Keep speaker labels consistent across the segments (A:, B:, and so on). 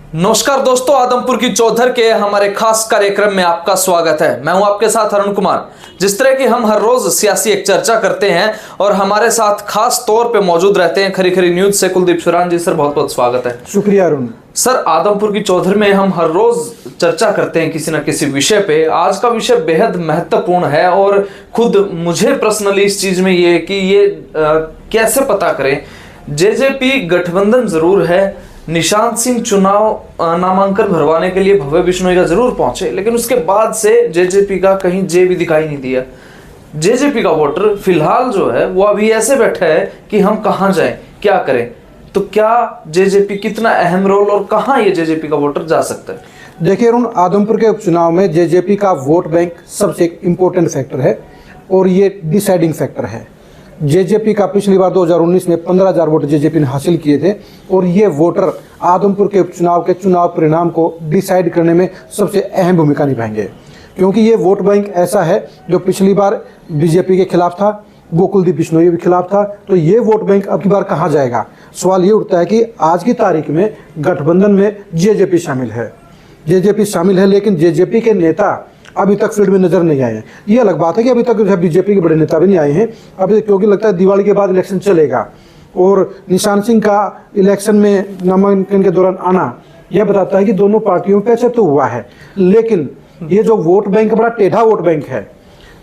A: नमस्कार दोस्तों, आदमपुर की चौधर के हमारे खास कार्यक्रम में आपका स्वागत है। मैं हूं आपके साथ अरुण कुमार। जिस तरह की हम हर रोज सियासी एक चर्चा करते हैं और हमारे साथ खास तौर पे मौजूद रहते हैं खरी खरी न्यूज से कुलदीप सुरान जी। सर बहुत बहुत स्वागत है।
B: शुक्रिया अरुण।
A: सर, आदमपुर की चौधर में हम हर रोज चर्चा करते हैं किसी न किसी विषय पे। आज का विषय बेहद महत्वपूर्ण है और खुद मुझे पर्सनली इस चीज में ये कि ये कैसे पता करें। जेजेपी गठबंधन जरूर है, निशांत सिंह चुनाव नामांकन भरवाने के लिए भव्य बिश्नोई का जरूर पहुंचे, लेकिन उसके बाद से जेजेपी का कहीं जे भी दिखाई नहीं दिया। जेजेपी का वोटर फिलहाल जो है वो अभी ऐसे बैठा है कि हम कहां जाएं, क्या करें। तो क्या जेजेपी कितना अहम रोल और कहां ये जेजेपी का वोटर जा सकता है?
B: देखिए अरुण, आदमपुर के उपचुनाव में जेजेपी का वोट बैंक सबसे एक इम्पोर्टेंट फैक्टर है और ये डिसाइडिंग फैक्टर है। जेजेपी का पिछली बार 2019 में 15,000 वोट जेजेपी ने हासिल किए थे और ये वोटर आदमपुर के उपचुनाव के चुनाव परिणाम को डिसाइड करने में सबसे अहम भूमिका निभाएंगे, क्योंकि ये वोट बैंक ऐसा है जो पिछली बार बीजेपी के खिलाफ था, वो कुलदीप बिश्नोई के खिलाफ था। तो ये वोट बैंक अब की बार कहाँ जाएगा? सवाल ये उठता है कि आज की तारीख में गठबंधन में जेजेपी शामिल है, लेकिन जेजेपी के नेता अभी तक फील्ड में नजर नहीं आए हैं। ये अलग बात है कि अभी तक जो है बीजेपी के बड़े नेता भी नहीं आए हैं अभी, क्योंकि लगता है दिवाली के बाद इलेक्शन चलेगा और निशांत सिंह का इलेक्शन में नामांकन के दौरान आना यह बताता है कि दोनों पार्टियों पे अच्छा तो हुआ है। लेकिन ये जो वोट बैंक बड़ा टेढ़ा वोट बैंक है।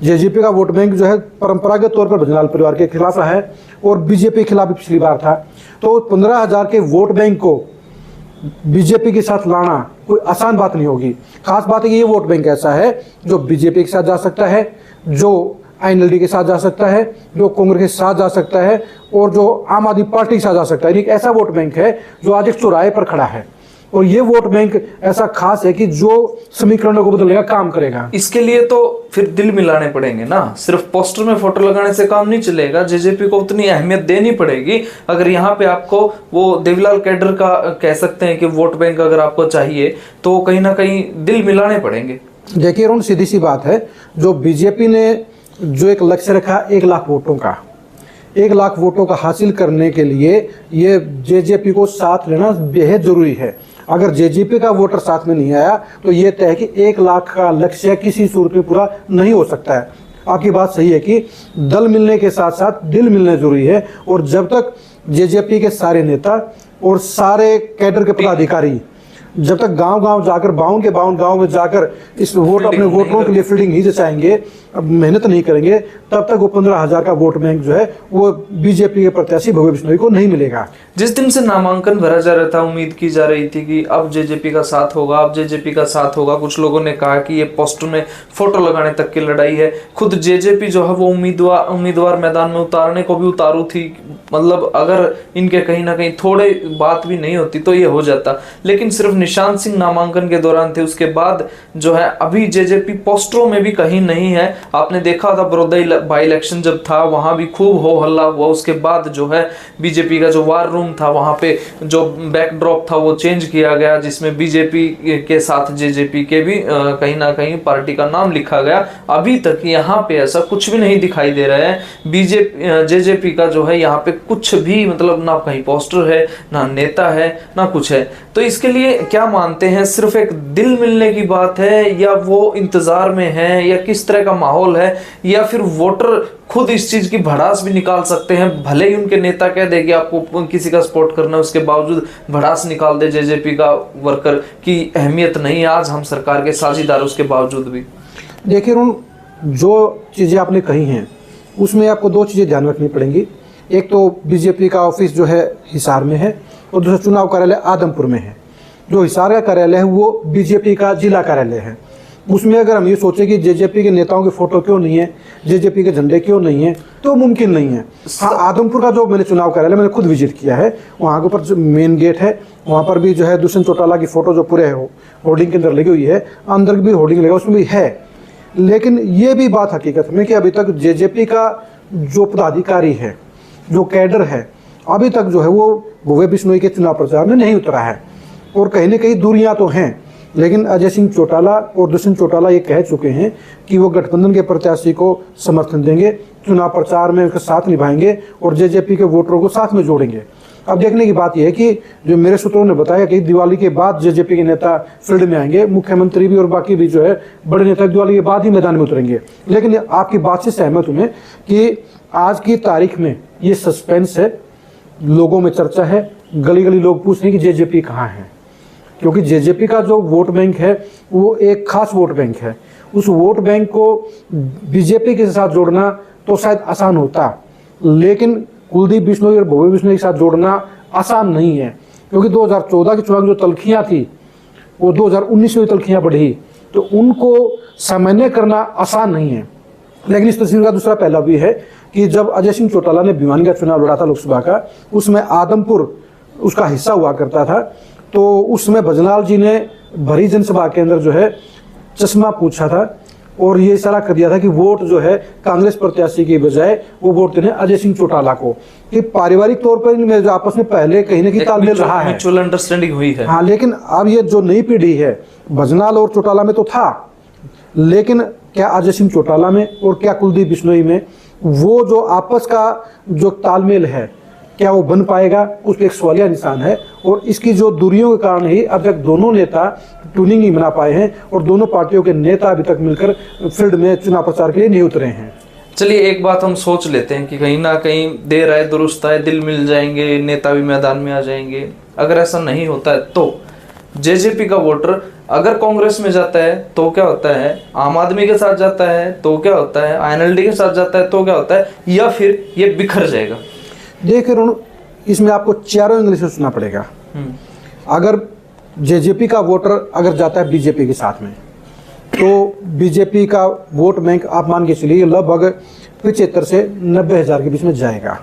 B: जेजेपी का वोट बैंक जो है परंपरागत तौर पर भजनलाल परिवार के खिलाफ रहा है और बीजेपी के खिलाफ भी पिछली बार था। तो 15,000 के वोट बैंक को बीजेपी के साथ लाना कोई आसान बात नहीं होगी। खास बात है कि ये वोट बैंक ऐसा है जो बीजेपी के साथ जा सकता है, जो आईएनएलडी के साथ जा सकता है, जो कांग्रेस के साथ जा सकता है और जो आम आदमी पार्टी के साथ जा सकता है। एक ऐसा वोट बैंक है जो आज एक चौराहे पर खड़ा है और ये वोट बैंक ऐसा खास है कि जो समीकरणों को बदलने का काम करेगा।
A: इसके लिए तो फिर दिल मिलाने पड़ेंगे ना, सिर्फ पोस्टर में फोटो लगाने से काम नहीं चलेगा। जेजेपी को उतनी अहमियत देनी पड़ेगी। अगर यहाँ पे आपको वो देवीलाल कैडर का कह सकते हैं कि वोट बैंक अगर आपको चाहिए तो कहीं ना कहीं दिल मिलाने पड़ेंगे।
B: देखिए अरुण, सीधी सी बात है, जो बीजेपी ने जो एक लक्ष्य रखा 1 लाख वोटों का, 1 लाख वोटों का हासिल करने के लिए ये जेजेपी को साथ लेना बेहद जरूरी है। अगर जेजेपी का वोटर साथ में नहीं आया तो ये तय है कि 1 लाख का लक्ष्य किसी सूरत में पूरा नहीं हो सकता है। आपकी बात सही है कि दल मिलने के साथ साथ दिल मिलना जरूरी है और जब तक जेजेपी के सारे नेता और सारे कैडर के पदाधिकारी जब तक गांव-गांव जाकर 52 के 52 गांव में जाकर इस वोट अपने वोटरों के लिए फील्डिंग नहीं जचाएंगे, अब मेहनत नहीं करेंगे, तब तक वो 15,000 का वोट बैंक जो है वो बीजेपी के प्रत्याशी भव्य बिश्नोई को नहीं मिलेगा।
A: जिस दिन से नामांकन भरा जा रहा था उम्मीद की जा रही थी कि अब जेजेपी का साथ होगा, अब जेजेपी का साथ होगा। कुछ लोगों ने कहा कि ये पोस्टर में फोटो लगाने तक की लड़ाई है। खुद जेजेपी जो है वो उम्मीदवार मैदान में उतारने को भी उतारू थी। मतलब अगर इनके कहीं ना कहीं थोड़े बात भी नहीं होती तो ये हो जाता, लेकिन सिर्फ निशांत सिंह नामांकन के दौरान थे। उसके बाद जो है अभी जेजेपी पोस्टरों में भी कहीं नहीं है। आपने देखा था बड़ौदा बाई इलेक्शन जब था वहां भी खूब हो हल्ला हुआ। उसके बाद जो है बीजेपी का जो वार रूम था वहां पे जो बैकड्रॉप था वो चेंज किया गया, जिसमें बीजेपी के साथ जेजेपी के भी कहीं ना कहीं पार्टी का नाम लिखा गया। अभी तक यहाँ पे ऐसा कुछ भी नहीं दिखाई दे रहा है। जेजेपी का जो है यहाँ पे कुछ भी मतलब ना कहीं पोस्टर है, ना नेता है, ना कुछ है। तो इसके लिए क्या मानते हैं? सिर्फ एक दिल मिलने की बात है या वो इंतजार में है या किस तरह का माहौल है, या फिर वोटर खुद इस चीज की भड़ास भी निकाल सकते हैं? भले ही उनके नेता कह दे कि आपको किसी का सपोर्ट करना है, उसके बावजूद भड़ास निकाल दे जेजेपी का वर्कर की अहमियत नहीं है आज हम सरकार के साझेदार उसके बावजूद भी।
B: देखिए रुन, जो चीज़ें आपने कही हैं उसमें आपको 2 चीज़ें ध्यान रखनी पड़ेंगी। एक तो बीजेपी का ऑफिस जो है हिसार में है और दूसरा चुनाव कार्यालय आदमपुर में है। जो हिसार का कार्यालय है वो बीजेपी का जिला कार्यालय है। उसमें अगर हम ये सोचें कि जेजेपी के नेताओं की फोटो क्यों नहीं है, जेजेपी के झंडे क्यों नहीं है, तो मुमकिन नहीं है। हाँ, आदमपुर का जो मैंने चुनाव कार्यालय मैंने खुद विजिट किया है, वहाँ के ऊपर जो मेन गेट है वहाँ पर भी जो है दुष्यंत चौटाला की फोटो जो पूरे होर्डिंग के अंदर लगी हुई है, अंदर भी होर्डिंग लगा उसमें भी है। लेकिन ये भी बात हकीकत में कि अभी तक जेजेपी का जो पदाधिकारी है, जो कैडर है, अभी तक जो है वो भव्य बिश्नोई के चुनाव प्रचार में नहीं उतरा है। और कहीं ना कहीं दूरियां तो हैं, लेकिन अजय सिंह चौटाला और दुष्यंत चौटाला ये कह चुके हैं कि वो गठबंधन के प्रत्याशी को समर्थन देंगे, चुनाव प्रचार में उनका साथ निभाएंगे और जेजेपी के वोटरों को साथ में जोड़ेंगे। अब देखने की बात यह है कि जो मेरे सूत्रों ने बताया कि दिवाली के बाद जेजेपी के नेता फील्ड में आएंगे, मुख्यमंत्री भी और बाकी भी जो है बड़े नेता दिवाली के बाद ही मैदान में उतरेंगे। लेकिन आपकी बात से सहमत हूं मैं कि आज की तारीख में ये सस्पेंस है, लोगों में चर्चा है, गली गली लोग पूछ रहे हैं कि जेजेपी कहाँ है, क्योंकि जेजेपी का जो वोट बैंक है वो एक खास वोट बैंक है। उस वोट बैंक को बीजेपी के साथ जोड़ना तो शायद आसान होता, लेकिन कुलदीप बिश्नोई और भव्य बिश्नोई के साथ जोड़ना आसान नहीं है, क्योंकि 2014 के चुनाव की जो तलखियां थी वो 2019 में तलखियां बढ़ी, तो उनको सामान्य करना आसान नहीं है। लेकिन इस तस्वीर का दूसरा पहला भी है कि जब अजय सिंह चौटाला ने भिवानी का चुनाव लड़ा था लोकसभा का, उसमें आदमपुर उसका हिस्सा हुआ करता था, तो उसमें भजनाल जी ने भरी जनसभा के अंदर जो है चश्मा पूछा था और ये इशारा कर दिया था कि वोट जो है कांग्रेस प्रत्याशी की बजाय वो वोट देने अजय सिंह चौटाला को, कि पारिवारिक तौर पर इनमें जो आपस में पहले कहीं ना कहीं तालमेल रहा है,
A: म्यूचुअल अंडरस्टैंडिंग हुई है।
B: हाँ, लेकिन अब ये जो नई पीढ़ी है, भजनाल और चौटाला में तो था, लेकिन क्या अजय सिंह चौटाला में और क्या कुलदीप बिश्नोई में वो जो आपस का जो तालमेल है क्या वो बन पाएगा, उस पर एक सवालिया निशान है। और इसकी जो दूरियों के कारण ही अब तक दोनों नेता ट्यूनिंग नहीं बना पाए हैं और दोनों पार्टियों के नेता अभी तक मिलकर फील्ड में चुनाव प्रचार के लिए नहीं उतरे हैं।
A: चलिए एक बात हम सोच लेते हैं कि कहीं ना कहीं देर आए दुरुस्त आए, दिल मिल जाएंगे, नेता भी मैदान में आ जाएंगे। अगर ऐसा नहीं होता है तो जेजेपी का वोटर अगर कांग्रेस में जाता है तो क्या होता है, आम आदमी के साथ जाता है तो क्या होता है, आईएनएलडी के साथ जाता है तो क्या होता है, या फिर ये बिखर जाएगा।
B: देखिए रुण, इसमें आपको चारों एंगल से सोचना पड़ेगा। अगर जेजेपी का वोटर अगर जाता है बीजेपी के साथ में, तो बीजेपी का वोट बैंक आप मान के चलिए लगभग 75 से 90 हज़ार के बीच में जाएगा।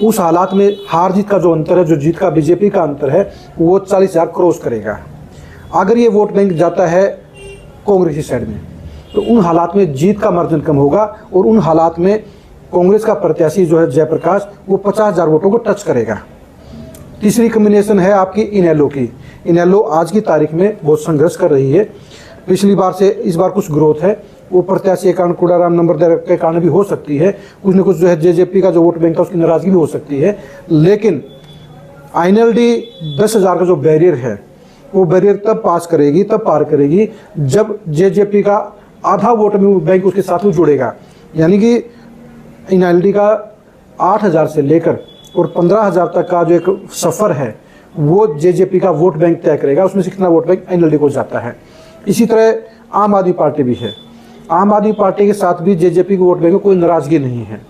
B: उस हालात में हार जीत का जो अंतर है, जो जीत का बीजेपी का अंतर है, वो 40,000 क्रॉस करेगा। अगर ये वोट बैंक जाता है कांग्रेस की साइड में, तो उन हालात में जीत का मार्जिन कम होगा और उन हालात में कांग्रेस का प्रत्याशी जो है जयप्रकाश, वो 50,000 वोटों को टच करेगा। तीसरी कॉम्बिनेशन है आपकी इनेलो की। इनेलो आज की तारीख में बहुत संघर्ष कर रही है। पिछली बार से इस बार कुछ ग्रोथ है, वो प्रत्याशी के कारण, कुड़ाराम नंबर के कारण भी हो सकती है, कुछ न कुछ जो है जेजेपी का जो वोट बैंक था उसकी नाराजगी भी हो सकती है। लेकिन आईएनएलडी 10,000 का जो बैरियर है, वो बैरियर तब पार करेगी जब जेजेपी का आधा वोट बैंक उसके साथ में जुड़ेगा। यानी कि आईएनएलडी का 8,000 से लेकर और 15,000 तक का जो एक सफ़र है वो जेजेपी का वोट बैंक तय करेगा, उसमें से कितना वोट बैंक आईएनएलडी को जाता है। इसी तरह आम आदमी पार्टी भी है। आम आदमी पार्टी के साथ भी जेजेपी के वोट बैंक में कोई नाराजगी नहीं है।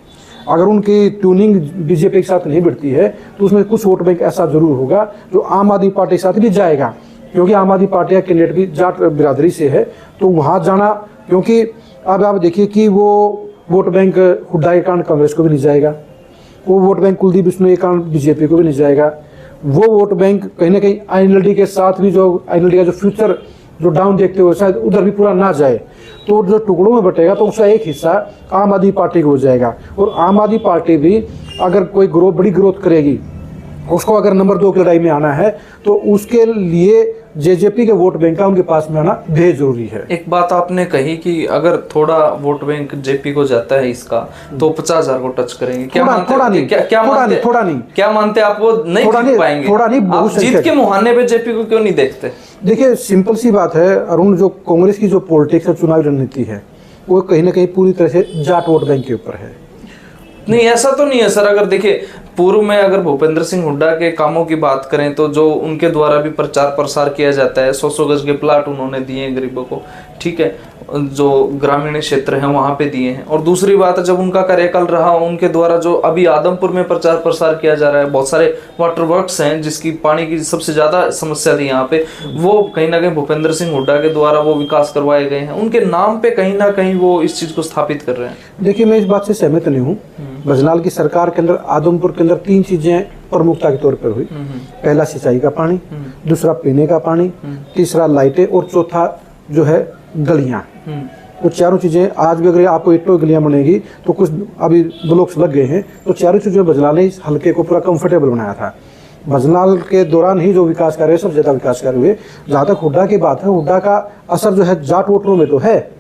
B: अगर उनकी ट्यूनिंग बीजेपी के साथ नहीं बढ़ती है तो उसमें कुछ वोट बैंक ऐसा जरूर होगा जो आम आदमी पार्टी के साथ भी जाएगा, क्योंकि आम आदमी पार्टी का कैंडिडेट भी जाट बिरादरी से है, तो वहाँ जाना, क्योंकि अब आप देखिए कि वो वोट बैंक हुड्डा के कारण कांग्रेस को भी नहीं जाएगा, वो वोट बैंक कुलदीप बिश्नोई के कारण बीजेपी को भी नहीं जाएगा, वो वोट बैंक कहीं ना कहीं आईएनएलडी के साथ भी, जो आईएनएलडी का जो फ्यूचर जो डाउन देखते हुए शायद उधर भी पूरा ना जाए, तो जो टुकड़ों में बटेगा तो उसका एक हिस्सा आम आदमी पार्टी को हो जाएगा। और आम आदमी पार्टी भी अगर कोई बड़ी ग्रोथ करेगी, उसको अगर नंबर 2 की लड़ाई में आना है, तो उसके लिए जेजेपी के वोट बैंक का उनके पास में आना बेहद जरूरी है।
A: एक बात आपने कही कि अगर थोड़ा वोट बैंक जेपी को जाता है इसका, तो 50,000 को टच करेंगे। क्या मानते आप, वो नहीं जीत पाएंगे?
B: थोड़ा नहीं,
A: आप जीत के मुहाने पे जेपी को क्यों नहीं देखते?
B: देखिए सिंपल सी बात है अरुण, जो कांग्रेस की जो पॉलिटिक्स है, चुनावी रणनीति है, वो कहीं ना कहीं पूरी तरह से जाट वोट बैंक के ऊपर है।
A: नहीं, ऐसा तो नहीं है सर। अगर देखिए पूर्व में अगर भूपेंद्र सिंह हुड्डा के कामों की बात करें तो जो उनके द्वारा भी प्रचार प्रसार किया जाता है, 100 गज के प्लाट उन्होंने दिए हैं गरीबों को, ठीक है, जो ग्रामीण क्षेत्र हैं वहां पे दिए हैं। और दूसरी बात है, जब उनका कार्यकाल रहा, उनके द्वारा जो अभी आदमपुर में प्रचार प्रसार किया जा रहा है, बहुत सारे वाटर वर्क्स हैं जिसकी पानी की सबसे ज्यादा समस्या थी यहाँ पे, वो कहीं ना कहीं भूपेंद्र सिंह हुड्डा के द्वारा वो विकास करवाए गए हैं। उनके नाम पे कहीं ना कहीं वो इस चीज को स्थापित कर रहे हैं।
B: देखिए मैं इस बात से सहमत नहीं हूँ। भजनाल की सरकार के अंदर, आदमपुर के अंदर 3 चीजें प्रमुखता के तौर पर हुई। पहला सिंचाई का पानी, दूसरा पीने का पानी, तीसरा लाइटें, और चौथा जो है गलियां। वो चारों चीजें आज भी अगर आपको ईंटों की गलियां बनेगी तो कुछ अभी ब्लॉक्स लग गए हैं, तो चारों चीजें भजनाल ने इस हल्के को पूरा कंफर्टेबल बनाया था। भजनाल के दौरान ही जो विकास कार्य सब ज्यादा विकास कार्य हुए। जहाँ तक हुड्डा की बात है, हुड्डा का असर जो है जाट वोटरों में तो है,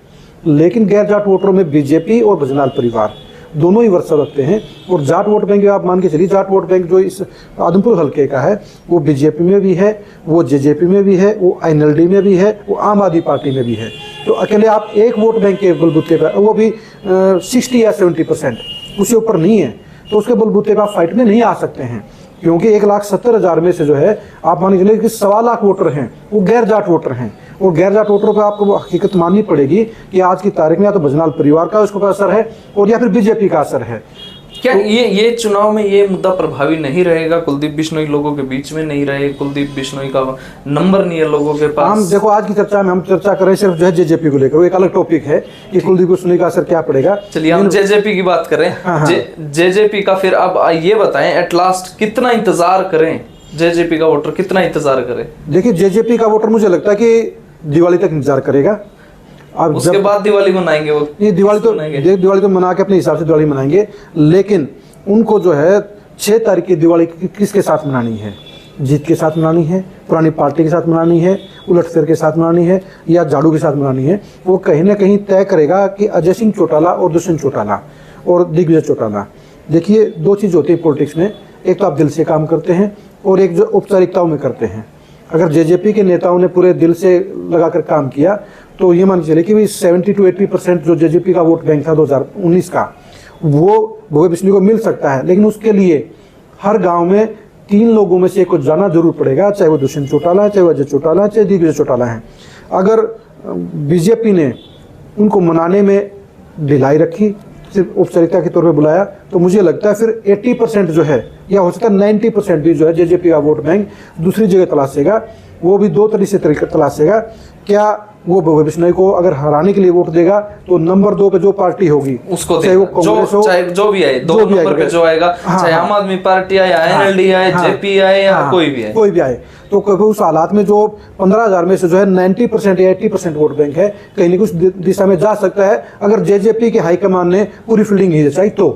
B: लेकिन गैर जाट वोटरों में बीजेपी और भजनाल परिवार दोनों ही वर्चस्व रखते हैं। और जाट वोट बैंक आप मान के चलिए, जाट वोट बैंक जो इस आदमपुर हल्के का है वो बीजेपी में भी है, वो जेजेपी में भी है, वो आईएनएलडी में भी है, वो आम आदमी पार्टी में भी है। तो अकेले आप एक वोट बैंक के बलबूते पर, वो भी 60 या 70%, उससे ऊपर नहीं है, तो उसके बलबूते पर आप फाइट में नहीं आ सकते हैं। क्योंकि 1,70,000 में से जो है आप मान के चलिए कि 1.25 लाख वोटर हैं वो गैर जाट वोटर हैं। और गैर जाट वोटरों पर आपको हकीकत माननी पड़ेगी कि आज की तारीख में या तो भजनाल परिवार का उसके ऊपर असर है और या फिर बीजेपी का असर है।
A: क्या ये चुनाव में ये मुद्दा प्रभावी नहीं रहेगा? कुलदीप बिश्नोई लोगों के बीच में नहीं रहे, कुलदीप बिश्नोई का नंबर नहीं है लोगों के पास।
B: हम देखो आज की चर्चा में हम चर्चा कर रहे हैं सिर्फ जो है जेजेपी को लेकर, वो एक अलग टॉपिक है कि कुलदीप बिश्नोई का असर क्या पड़ेगा।
A: चलिए हम जेजेपी की बात करें। जेजेपी का फिर अब ये बताएं एट लास्ट कितना इंतजार करें, जेजेपी का वोटर कितना इंतजार करे?
B: देखिए जेजेपी का वोटर मुझे लगता है कि दिवाली तक इंतजार करेगा।
A: अब उसके बाद दिवाली मनाएंगे वो?
B: ये दिवाली तो मना के अपने हिसाब से दिवाली मनाएंगे, लेकिन उनको जो है 6 तारीख की दिवाली किसके साथ मनानी है? जीत के साथ मनानी है, पुरानी पार्टी के साथ मनानी है, उलटफेर के साथ मनानी है, या झाड़ू के साथ मनानी है? वो कहीं ना कहीं तय करेगा कि अजय सिंह चौटाला और दुष्यंत चौटाला और दिग्विजय चौटाला। देखिए 2 चीज़ होती है पॉलिटिक्स में, एक तो आप दिल से काम करते हैं और एक जो औपचारिकताओं में करते हैं। अगर जेजेपी के नेताओं ने पूरे दिल से लगाकर काम किया तो ये मान चले कि भाई 70 to 80% जो जेजेपी का वोट बैंक था 2019 का, वो भोवे बिश्नोई को मिल सकता है। लेकिन उसके लिए हर गांव में 3 लोगों में से एक को जाना जरूर पड़ेगा, चाहे वो दुष्यंत चौटाला है, चाहे वो अजय चौटाला है, चाहे दिग्विजय चौटाला है। अगर बीजेपी ने उनको मनाने में ढिलाई रखी, सिर्फ औपचारिकता के तौर पे बुलाया, तो मुझे लगता है फिर 80% जो है या हो सकता है 90% भी जो है जेजेपी का वोट बैंक दूसरी जगह तलाशेगा। वो भी 2 तरीके तलाशेगा। क्या वो भोवे बिश्नोई को अगर हराने के लिए वोट देगा तो नंबर 2 पे जो पार्टी होगी
A: उसको
B: चाहे वो कांग्रेस हो,
A: चाहे जो भी आए, 2 नंबर पे जो आएगा, चाहे आम आदमी पार्टी आए, आईएनएलडी आए, जेपी आए या कोई भी आए, तो कभी उस हालात में जो 15,000 में से जो है 90% या 80% वोट बैंक है, कहीं ना कुछ दिशा में जा सकता है अगर जेजेपी के हाईकमान ने पूरी फील्डिंग ही चाहिए तो।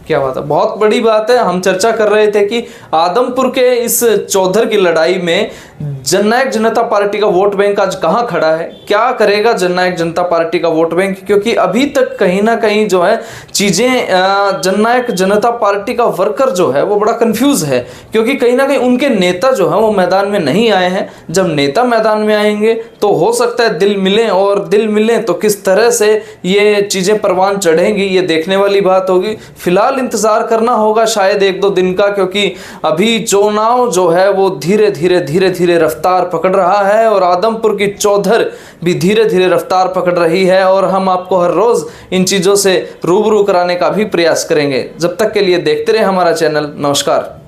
A: क्या बात है, बहुत बड़ी बात है। हम चर्चा कर रहे थे कि आदमपुर के इस चौधर की लड़ाई में जननायक जनता पार्टी का वोट बैंक आज कहां खड़ा है, क्या करेगा जननायक जनता पार्टी का वोट बैंक, क्योंकि अभी तक कहीं ना कहीं जो है चीजें जननायक जनता पार्टी का वर्कर जो है वो बड़ा कंफ्यूज है, क्योंकि कहीं ना कहीं उनके नेता जो है वो मैदान में नहीं आए हैं। जब नेता मैदान में आएंगे तो हो सकता है दिल मिले, और दिल मिले तो किस तरह से ये चीजें परवान चढ़ेंगी ये देखने वाली बात होगी। फिलहाल इंतजार करना होगा शायद 1-2 दिन का, क्योंकि अभी चुनाव जो है वो धीरे धीरे रफ्तार पकड़ रहा है और आदमपुर की चौधर भी धीरे धीरे रफ्तार पकड़ रही है, और हम आपको हर रोज इन चीजों से रूबरू कराने का भी प्रयास करेंगे। जब तक के लिए देखते रहे हमारा चैनल। नमस्कार।